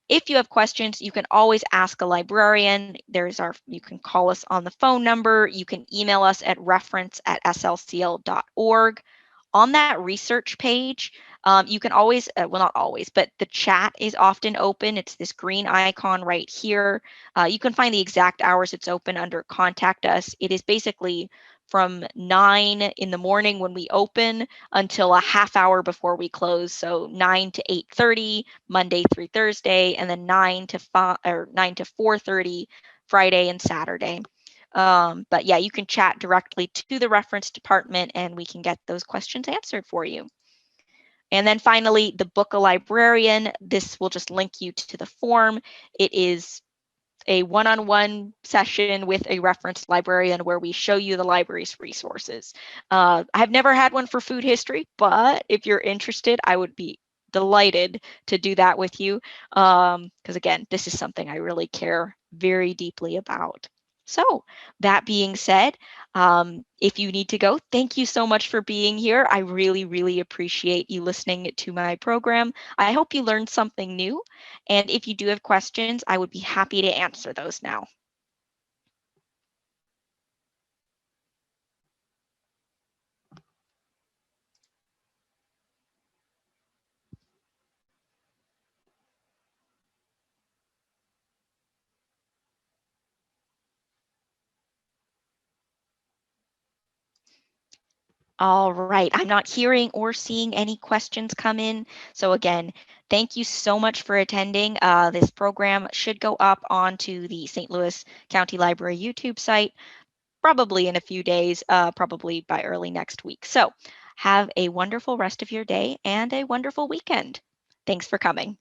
if you have questions, you can always ask a librarian. You can call us on the phone number. You can email us at reference@slcl.org. On that research page, you can always, well, not always, but the chat is often open. It's this green icon right here. You can find the exact hours it's open under Contact Us. It is basically from 9 in the morning when we open until a half hour before we close. So 9 to 8:30, Monday through Thursday, and then 9 to 4:30, Friday and Saturday. But yeah, you can chat directly to the reference department and we can get those questions answered for you. And then finally, the Book a Librarian. This will just link you to the form. It is a one-on-one session with a reference librarian where we show you the library's resources. I've never had one for food history, but if you're interested, I would be delighted to do that with you. Because again, this is something I really care very deeply about. So that being said, if you need to go, thank you so much for being here. I really, really appreciate you listening to my program. I hope you learned something new. And if you do have questions, I would be happy to answer those now. All right, I'm not hearing or seeing any questions come in. So again, thank you so much for attending. This program should go up onto the St. Louis County Library YouTube site, probably in a few days, probably by early next week. So have a wonderful rest of your day and a wonderful weekend. Thanks for coming.